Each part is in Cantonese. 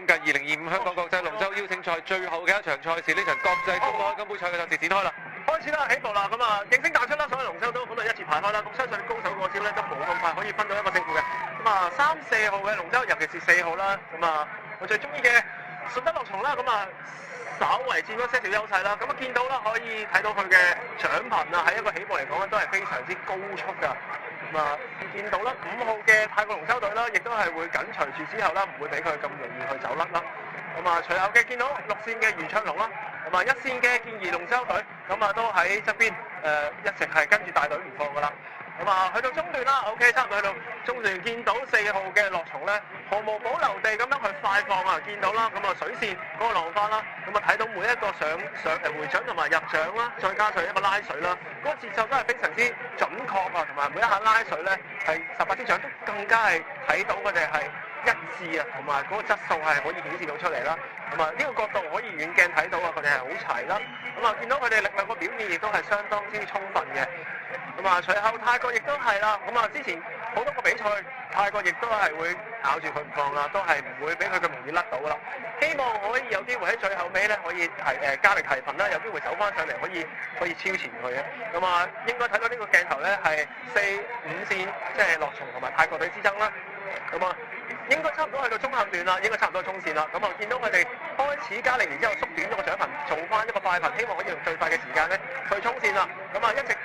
今屆2025香港國際龍舟邀請賽最後嘅一場賽事，呢場國際公開金杯賽嘅賽事展開啦。開始啦，起步啦，咁啊，應聲彈出啦，所有龍舟都咁啊一字排開啦。咁相信高手過招咧都冇咁快可以分到一個勝負嘅。咁啊，3、4號嘅龍舟，尤其是4號啦，咁啊，我最中意嘅順德樂松啦，咁啊，稍為佔咗些少優勢啦。咁啊，見到啦，可以睇到佢嘅獎頻啊，喺一個起步嚟講咧，都係非常之高速㗎。咁啊，見到啦，5號嘅泰國龍舟隊啦，亦都係會緊隨住之後啦，唔會俾佢咁容易去走甩啦。咁啊，隨後嘅見到6線嘅余卓龍啦，同埋1線嘅健兒龍舟隊，咁啊都喺側邊一直係跟住大隊唔放㗎啦。咁啊，去到中段啦 ，OK， 差唔多去到中段，見到4號嘅樂松咧，毫無保留地咁樣去快放啊！見到啦，咁啊水線嗰個浪花啦，咁啊睇到每一個上回掌同埋入掌啦，再加上一個拉水啦，嗰個節奏都係非常之準確啊，同埋每一下拉水咧係18支掌都更加係睇到佢哋係一致啊，同埋嗰個質素係可以顯示到出嚟啦。咁啊呢個角度可以遠鏡睇到啊，佢哋係好齊啦。咁啊見到佢哋力量個表現亦都係相當之充分嘅。咁啊隨後泰國亦都係啦。咁啊之前好多個比賽，泰國亦都係會咬住佢唔放啦，都係唔會俾佢咁容易甩到啦。希望可以有機會喺最後尾咧可以加力提頻啦，有機會走翻上嚟可以超前佢嘅。咁啊應該睇到呢個鏡頭咧係4、5線即係樂松同埋泰國隊之爭啦。咁啊，應該差唔多去到中後段啦，應該差唔多中線啦。咁啊，見到佢哋開始加力，然之後縮短咗個獎頻，做翻一個快頻，希望可以用最快嘅時間咧去衝線啦。咁啊，一直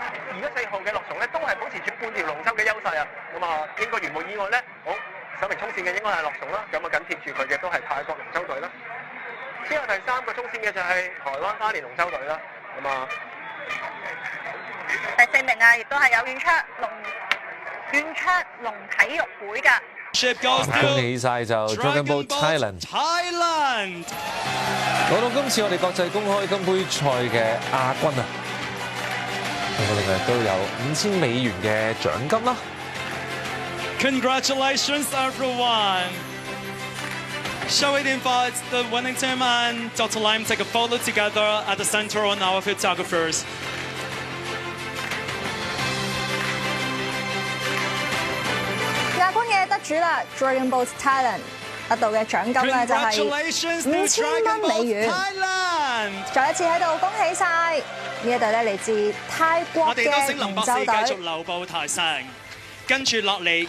而家4號嘅樂松咧都係保持住半條龍舟嘅優勢啊。咁啊，應該如無意外咧，好首名衝線嘅應該係樂松啦。咁啊，緊貼住佢嘅都係泰國龍舟隊啦。之後第3個衝線嘅就係台灣花蓮龍舟隊啦。咁啊，第4名啊，亦都係有遠出龍體育會㗎。恭喜晒就 Dragon Boat Thailand。攞到今次我哋國際公開金杯賽嘅亞軍啊！我另外都有5000美元嘅獎金啦。Congratulations, everyone! Shall we invite the winning team and Dr. Lim take a photo together at the center on our photographers? 亞軍嘅得主啦 ，Dragon Boat Thailand 得到嘅獎金咧就係5000蚊美元。再一次喺度恭喜晒呢一隊咧嚟自泰國嘅龍舟隊。我哋都請林博士繼續留步台上，跟住落嚟。